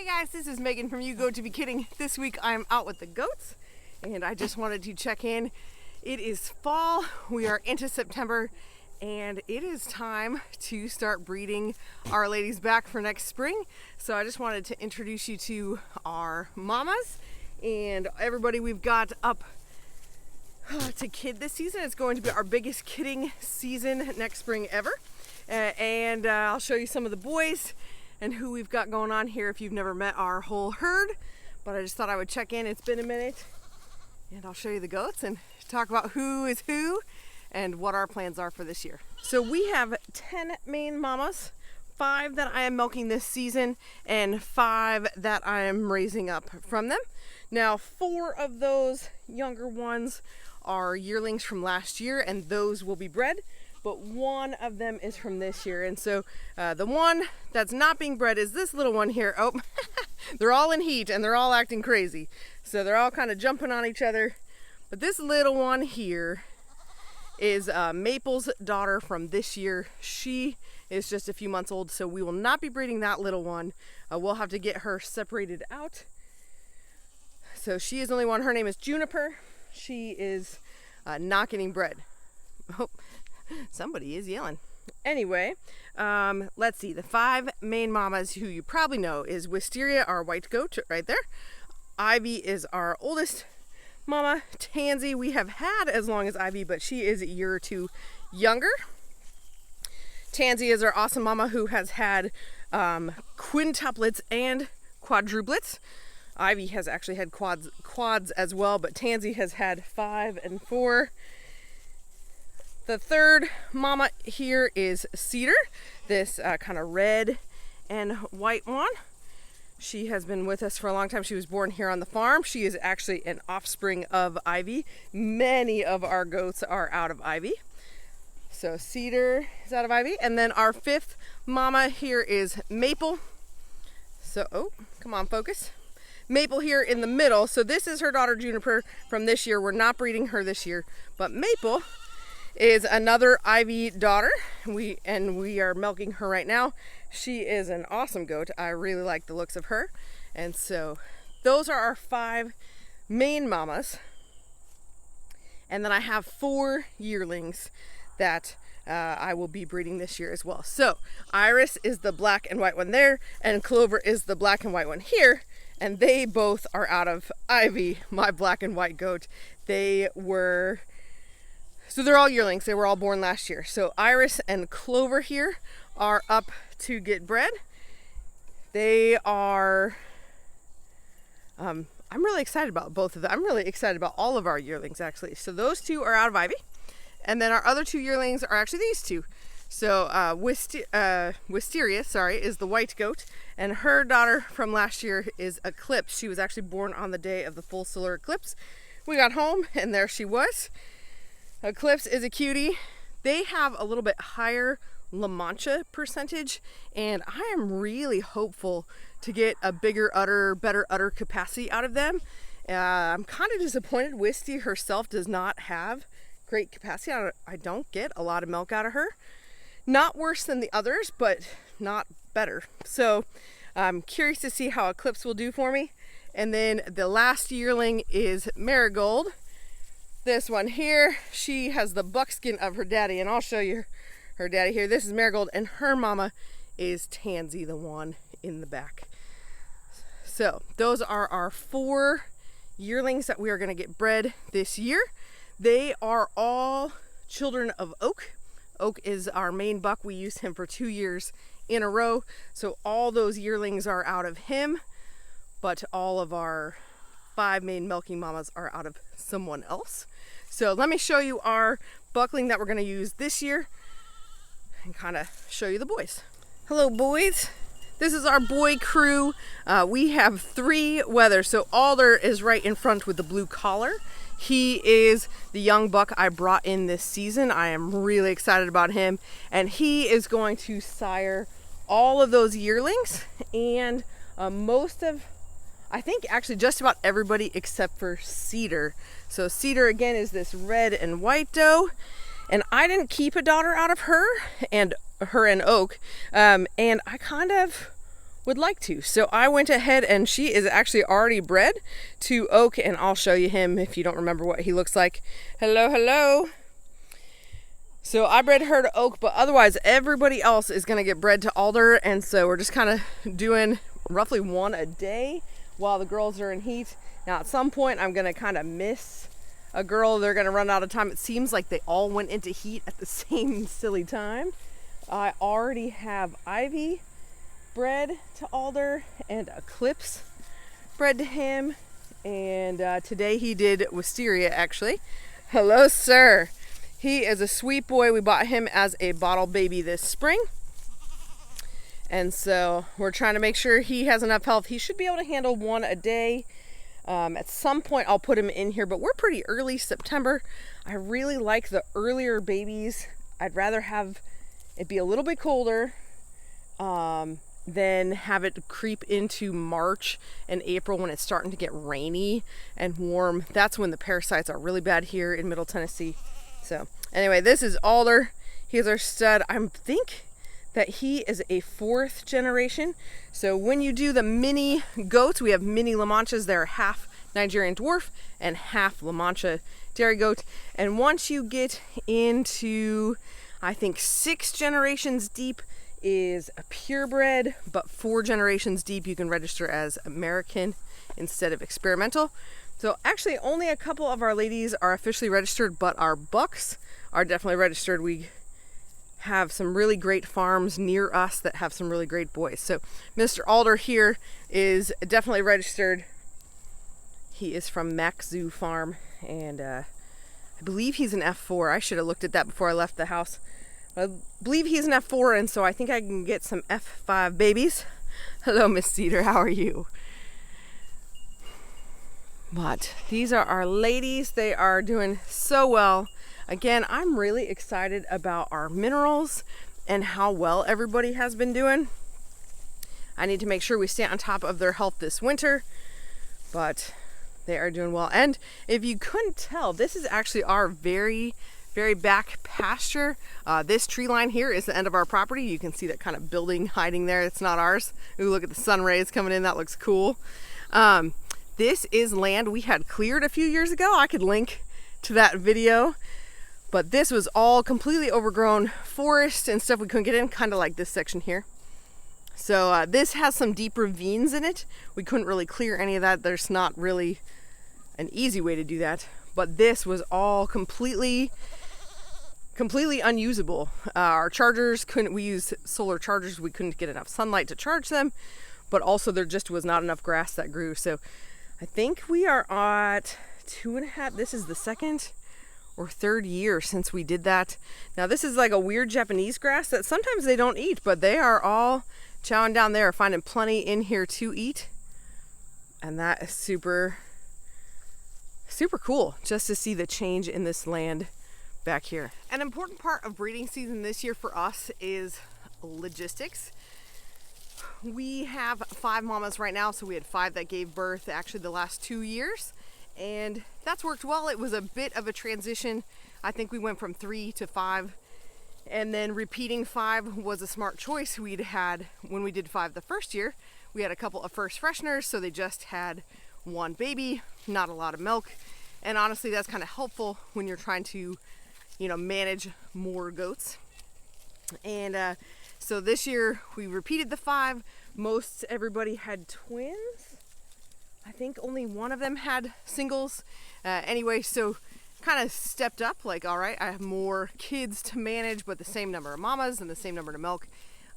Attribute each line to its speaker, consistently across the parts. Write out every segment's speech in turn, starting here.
Speaker 1: Hey guys, this is Megan from You Go To Be Kidding. This week I'm out with the goats and I just wanted to check in. It is fall, we are into September, and it is time to start breeding our ladies back for next spring. So I just wanted to introduce you to our mamas and everybody we've got up to kid this season. It's going to be our biggest kidding season next spring ever. And I'll show you some of the boys and who we've got going on here if you've never met our whole herd. But I just thought I would check in. It's been a minute, and I'll show you the goats and talk about who is who and what our plans are for this year. So we have 10 main mamas, 5 that I am milking this season and 5 that I am raising up from them. Now 4 of those younger ones are yearlings from last year, and those will be bred, but 1 of them is from this year. And so the one that's not being bred is this little one here. Oh, they're all in heat and they're all acting crazy. So they're all kind of jumping on each other. But this little one here is Maple's daughter from this year. She is just a few months old, so we will not be breeding that little one. We'll have to get her separated out. So she is the only one. Her name is Juniper. She is not getting bred. Oh, somebody is yelling. Anyway, let's see. The 5 main mamas who you probably know is Wisteria, our white goat right there. Ivy is our oldest mama. Tansy we have had as long as Ivy, but she is a year or 2 younger. Tansy is our awesome mama who has had quintuplets and quadruplets. Ivy has actually had quads as well, but Tansy has had 5 and 4. The 3rd mama here is Cedar, this kind of red and white one. She has been with us for a long time. She was born here on the farm. She is actually an offspring of Ivy. Many of our goats are out of Ivy. So Cedar is out of Ivy. And then our 5th mama here is Maple. So, oh, come on, focus. Maple here in the middle. So this is her daughter Juniper from this year. We're not breeding her this year, but Maple is another Ivy daughter. We are milking her right now. She is an awesome goat. I really like the looks of her. And so those are our 5 main mamas. And then I have 4 yearlings that I will be breeding this year as well. So Iris is the black and white one there, and Clover is the black and white one here. And they both are out of Ivy, my black and white goat. So they're all yearlings. They were all born last year. So Iris and Clover here are up to get bred. They are, I'm really excited about both of them. I'm really excited about all of our yearlings actually. So those 2 are out of Ivy. And then our other 2 yearlings are actually these 2. So Wisteria, is the white goat, and her daughter from last year is Eclipse. She was actually born on the day of the full solar eclipse. We got home and there she was. Eclipse is a cutie. They have a little bit higher Lamanchas percentage, and I am really hopeful to get a better udder capacity out of them. I'm kind of disappointed Wisty herself does not have great capacity. I don't get a lot of milk out of her. Not worse than the others, but not better. So I'm curious to see how Eclipse will do for me. And then the last yearling is Marigold. This one here, she has the buckskin of her daddy, and I'll show you her daddy here. This is Marigold, and her mama is Tansy, the one in the back. So those are our 4 yearlings that we are going to get bred this year. They are all children of Oak. Oak is our main buck. We used him for 2 years in a row. So all those yearlings are out of him, but all of our 5 main milking mamas are out of someone else. So let me show you our buckling that we're going to use this year and kind of show you the boys. Hello boys. This is our boy crew. We have 3 wethers. So Alder is right in front with the blue collar. He is the young buck I brought in this season. I am really excited about him, and he is going to sire all of those yearlings and I think actually just about everybody except for Cedar. So Cedar again is this red and white doe, and I didn't keep a daughter out of her and Oak, and I kind of would like to. So I went ahead, and she is actually already bred to Oak, and I'll show you him if you don't remember what he looks like. Hello, hello. So I bred her to Oak, but otherwise everybody else is going to get bred to Alder, and so we're just kind of doing roughly one a day while the girls are in heat. Now at some point I'm going to kind of miss a girl. They're going to run out of time. It seems like they all went into heat at the same silly time. I already have Ivy bred to Alder and Eclipse bred to him, and today he did Wisteria actually. Hello, sir. He is a sweet boy. We bought him as a bottle baby this spring, and so we're trying to make sure he has enough health. He should be able to handle one a day. At some point I'll put him in here, but we're pretty early September. I really like the earlier babies. I'd rather have it be a little bit colder than have it creep into March and April when it's starting to get rainy and warm. That's when the parasites are really bad here in Middle Tennessee. So anyway, this is Alder. He's our stud. I think that he is a 4th generation. So when you do the mini goats, we have mini Lamanchas. They're half Nigerian dwarf and half La Mancha dairy goat. And once you get into, I think 6 generations deep is a purebred, but 4 generations deep you can register as American instead of experimental. So actually only a couple of our ladies are officially registered, but our bucks are definitely registered. We have some really great farms near us that have some really great boys. So Mr. Alder here is definitely registered. He is from Mac Zoo Farm, and I believe he's an F4. I should have looked at that before I left the house. I believe he's an F4, and so I think I can get some F5 babies. Hello, Miss Cedar, how are you? But these are our ladies. They are doing so well. Again, I'm really excited about our minerals and how well everybody has been doing. I need to make sure we stay on top of their health this winter, but they are doing well. And if you couldn't tell, this is actually our very back pasture. This tree line here is the end of our property. You can see that kind of building hiding there. It's not ours. Ooh, look at the sun rays coming in. That looks cool. This is land we had cleared a few years ago. I could link to that video, but this was all completely overgrown forest and stuff we couldn't get in, kind of like this section here. So this has some deep ravines in it. We couldn't really clear any of that. There's not really an easy way to do that, but this was all completely unusable. Our chargers we used solar chargers. We couldn't get enough sunlight to charge them, but also there just was not enough grass that grew. So I think we are at 2.5. This is the 2nd or 3rd year since we did that. Now this is like a weird Japanese grass that sometimes they don't eat, but they are all chowing down there, finding plenty in here to eat. And that is super cool just to see the change in this land back here. An important part of breeding season this year for us is logistics. We have 5 mamas right now, so we had 5 that gave birth actually the last 2 years, and that's worked well. It was a bit of a transition. I think we went from 3 to 5, and then repeating 5 was a smart choice. We'd had, when we did 5 the first year, we had a couple of first fresheners, so they just had 1 baby, not a lot of milk, and honestly that's kind of helpful when you're trying to manage more goats. And so this year we repeated the 5. Most everybody had twins. I think only one of them had singles. Anyway, so kind of stepped up, like, all right, I have more kids to manage, but the same number of mamas and the same number to milk.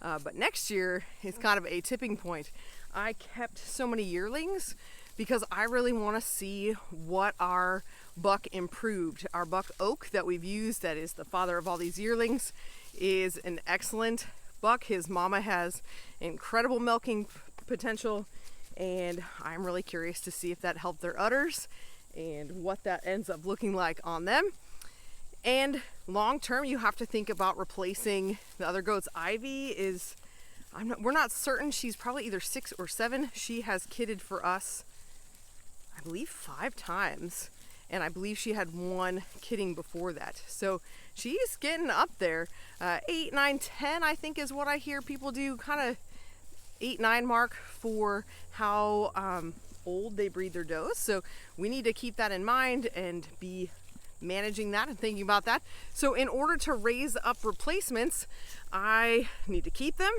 Speaker 1: But next year is kind of a tipping point. I kept so many yearlings because I really want to see what our buck improved. Our buck Oak that we've used, that is the father of all these yearlings, is an excellent buck. His mama has incredible milking potential, and I'm really curious to see if that helped their udders and what that ends up looking like on them. And long term, you have to think about replacing the other goats. Ivy is, we're not certain. She's probably either 6 or 7. She has kidded for us, I believe, 5 times. And I believe she had 1 kidding before that. So she's getting up there. 8, 9, 10, I think is what I hear people do. Kind of 8-9 mark for how old they breed their does. So we need to keep that in mind and be managing that and thinking about that. So in order to raise up replacements, I need to keep them.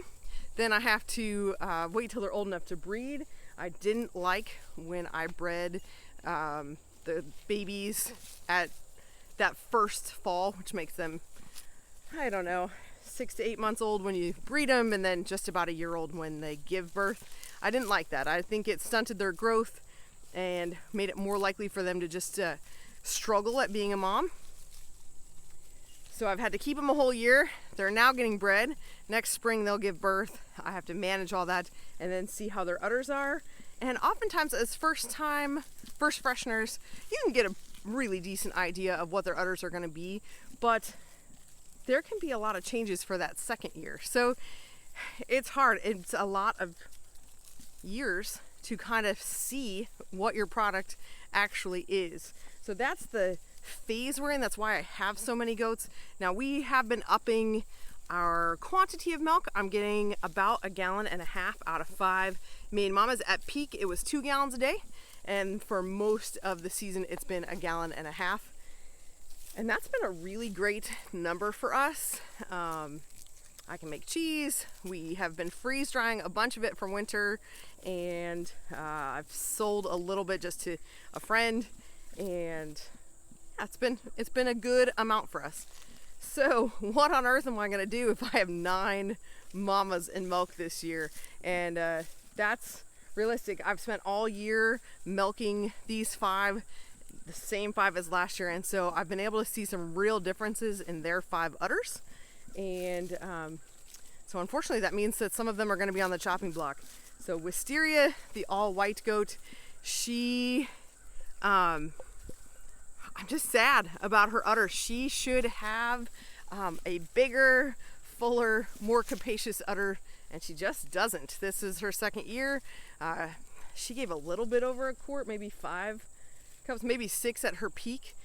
Speaker 1: Then I have to wait till they're old enough to breed. I didn't like when I bred the babies at that first fall, which makes them, I don't know, 6 to 8 months old when you breed them, and then just about a year old when they give birth. I didn't like that. I think it stunted their growth and made it more likely for them to just struggle at being a mom. So I've had to keep them a whole year. They're now getting bred. Next spring they'll give birth. I have to manage all that and then see how their udders are. And oftentimes as first fresheners, you can get a really decent idea of what their udders are going to be, but there can be a lot of changes for that second year. So it's hard. It's a lot of years to kind of see what your product actually is. So that's the phase we're in. That's why I have so many goats. Now we have been upping our quantity of milk. I'm getting about 1.5 gallons out of 5 main mamas. At peak it was 2 gallons a day, and for most of the season it's been 1.5 gallons. And that's been a really great number for us. I can make cheese. We have been freeze drying a bunch of it for winter, and I've sold a little bit just to a friend, and yeah, it's been a good amount for us. So what on earth am I going to do if I have 9 mamas in milk this year? And that's realistic. I've spent all year milking these 5, the same 5 as last year, and so I've been able to see some real differences in their 5 udders. And so unfortunately that means that some of them are going to be on the chopping block. So Wisteria, the all white goat, I'm just sad about her udder. She should have a bigger, fuller, more capacious udder, and she just doesn't. This is her second year. She gave a little bit over a quart, maybe 5 cups, maybe 6 at her peak,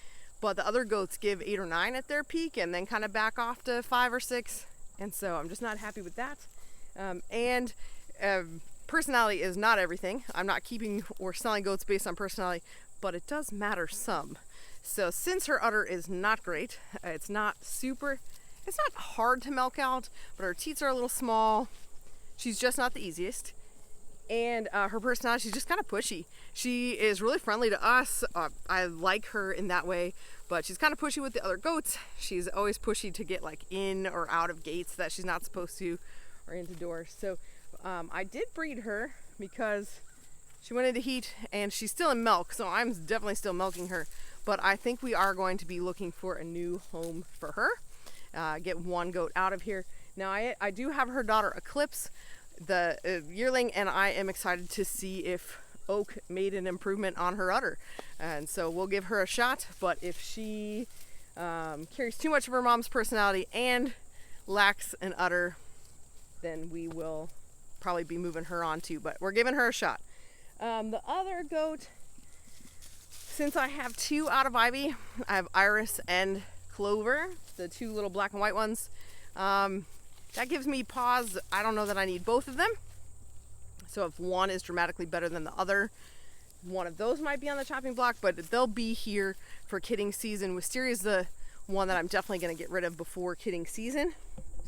Speaker 1: but the other goats give 8 or 9 at their peak and then kind of back off to 5 or 6, and so I'm just not happy with that. Personality is not everything. I'm not keeping or selling goats based on personality, but it does matter some. So since her udder is not great, it's not hard to milk out, but her teats are a little small. She's just not the easiest. And her personality, she's just kind of pushy. She is really friendly to us. I like her in that way, but she's kind of pushy with the other goats. She's always pushy to get like in or out of gates that she's not supposed to, or into doors. So I did breed her because she went into heat and she's still in milk, so I'm definitely still milking her. But I think we are going to be looking for a new home for her. Get one goat out of here. Now I do have her daughter Eclipse, the yearling, and I am excited to see if Oak made an improvement on her udder. And so we'll give her a shot, but if she carries too much of her mom's personality and lacks an udder, then we will probably be moving her on too, but we're giving her a shot. The other goat, since I have 2 out of Ivy, I have Iris and Clover, the 2 little black and white ones. That gives me pause. I don't know that I need both of them. So if one is dramatically better than the other, one of those might be on the chopping block, but they'll be here for kidding season. Wisteria is the one that I'm definitely going to get rid of before kidding season.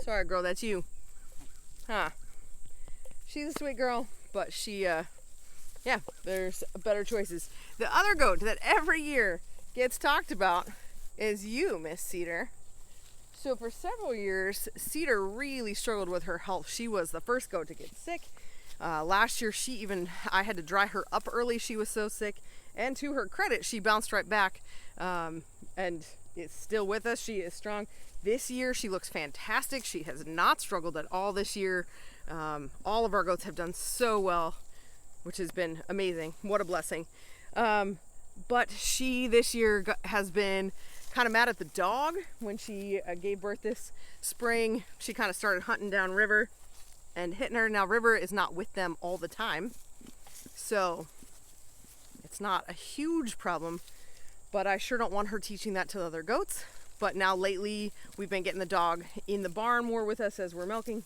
Speaker 1: Sorry, girl, that's you. Huh. She's a sweet girl, but she, yeah, there's better choices. The other goat that every year gets talked about is you, Miss Cedar. So for several years, Cedar really struggled with her health. She was the first goat to get sick. Last year, I had to dry her up early. She was so sick. And to her credit, she bounced right back and is still with us. She is strong. This year, she looks fantastic. She has not struggled at all this year. All of our goats have done so well, which has been amazing. What a blessing. But she this year has been kind of mad at the dog. When she gave birth this spring, she kind of started hunting down River and hitting her. Now River is not with them all the time, so it's not a huge problem, but I sure don't want her teaching that to the other goats. But now lately we've been getting the dog in the barn more with us as we're milking,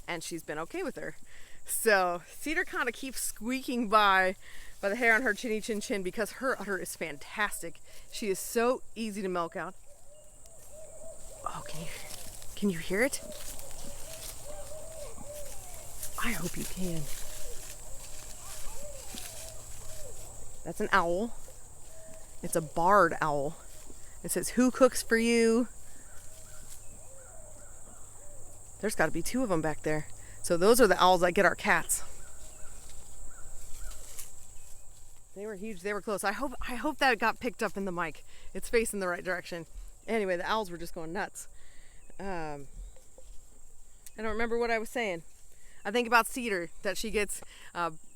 Speaker 1: and she's been okay with her. So Cedar kind of keeps squeaking by the hair on her chinny chin chin because her udder is fantastic. She is so easy to milk out. Oh, can you hear it? I hope you can. That's an owl. It's a barred owl. It says, "Who cooks for you?" There's got to be 2 of them back there. So those are the owls that get our cats. They were huge. They were close. I hope that got picked up in the mic. It's facing the right direction. Anyway, the owls were just going nuts. I don't remember what I was saying. I think about Cedar, that she gets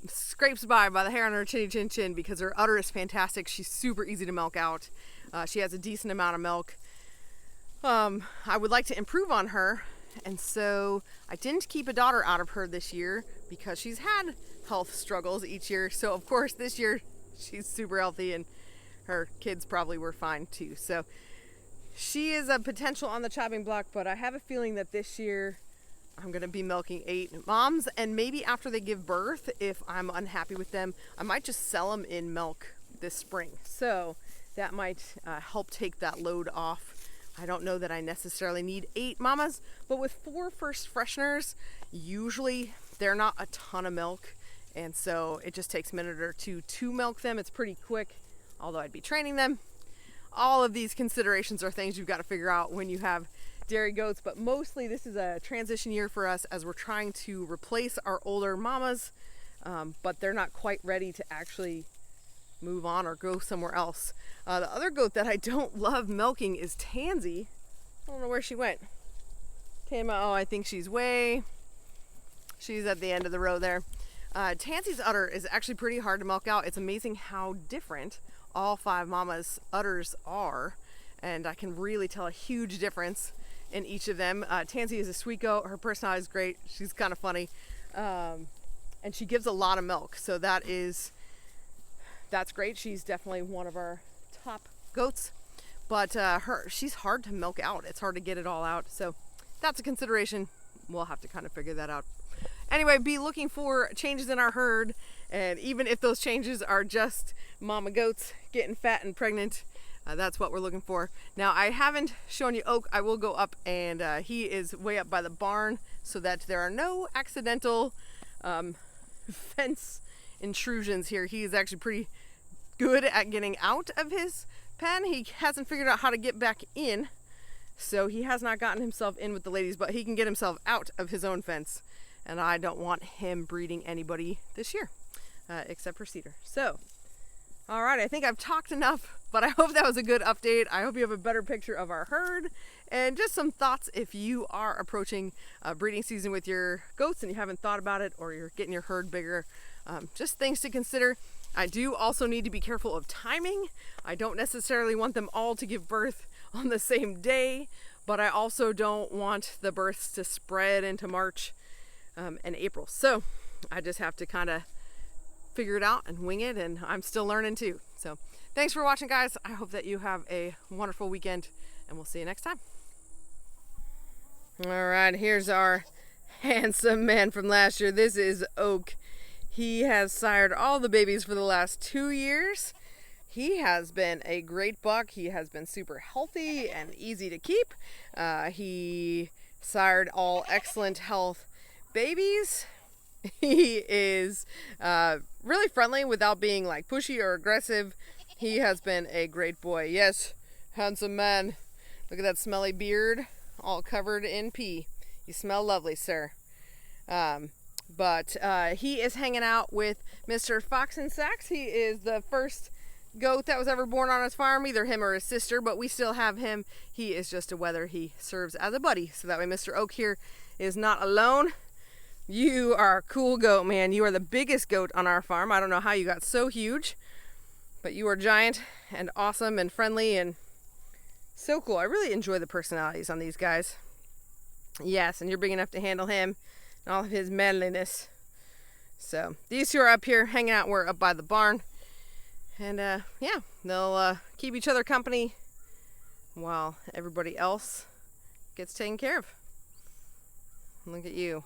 Speaker 1: scrapes by the hair on her chinny chin chin because her udder is fantastic. She's super easy to milk out. She has a decent amount of milk. I would like to improve on her, and so I didn't keep a daughter out of her this year because she's had health struggles each year. So of course this year she's super healthy, and her kids probably were fine too. So she is a potential on the chopping block, but I have a feeling that this year I'm going to be milking 8 moms, and maybe after they give birth, if I'm unhappy with them, I might just sell them in milk this spring. So that might help take that load off. I don't know that I necessarily need 8 mamas, but with 4 first fresheners, usually they're not a ton of milk, and so it just takes a minute or two to milk them. It's pretty quick, although I'd be training them. All of these considerations are things you've got to figure out when you have dairy goats, but mostly this is a transition year for us as we're trying to replace our older mamas, but they're not quite ready to actually move on or go somewhere else. The other goat that I don't love milking is Tansy. I don't know where she went. Came out, oh, I think she's at the end of the row there. Tansy's udder is actually pretty hard to milk out. It's amazing how different all 5 mamas' udders are, and I can really tell a huge difference in each of them. Tansy is a sweet goat. Her personality is great. She's kind of funny, and she gives a lot of milk, so that's great. She's definitely one of our top goats, but she's hard to milk out. It's hard to get it all out, so that's a consideration. We'll have to kind of figure that out. Anyway, be looking for changes in our herd, and even if those changes are just mama goats getting fat and pregnant, that's what we're looking for. Now, I haven't shown you Oak. I will go up, and he is way up by the barn so that there are no accidental fence intrusions here. He is actually pretty good at getting out of his pen. He hasn't figured out how to get back in, so he has not gotten himself in with the ladies, but he can get himself out of his own fence, and I don't want him breeding anybody this year, except for Cedar. So, all right, I think I've talked enough, but I hope that was a good update. I hope you have a better picture of our herd, and just some thoughts if you are approaching breeding season with your goats and you haven't thought about it, or you're getting your herd bigger. Just things to consider. I do also need to be careful of timing. I don't necessarily want them all to give birth on the same day, but I also don't want the births to spread into March and April. So I just have to kind of figure it out and wing it, and I'm still learning too. So thanks for watching, guys. I hope that you have a wonderful weekend, and we'll see you next time. All right, here's our handsome man from last year. This is Oak. He has sired all the babies for the last 2 years. He has been a great buck. He has been super healthy and easy to keep. He sired all excellent health babies. He is really friendly without being like pushy or aggressive. He has been a great boy. Yes, handsome man. Look at that smelly beard, all covered in pee. You smell lovely, sir. But he is hanging out with Mr. Fox and Sacks. He is the first goat that was ever born on his farm, either him or his sister, but we still have him. He is just a wether. He serves as a buddy, so that way Mr. Oak here is not alone. You are a cool goat, man. You are the biggest goat on our farm. I don't know how you got so huge, but you are giant and awesome and friendly and so cool. I really enjoy the personalities on these guys. Yes, and you're big enough to handle him and all of his manliness. So these 2 are up here hanging out. We're up by the barn, and yeah, they'll keep each other company while everybody else gets taken care of. Look at you.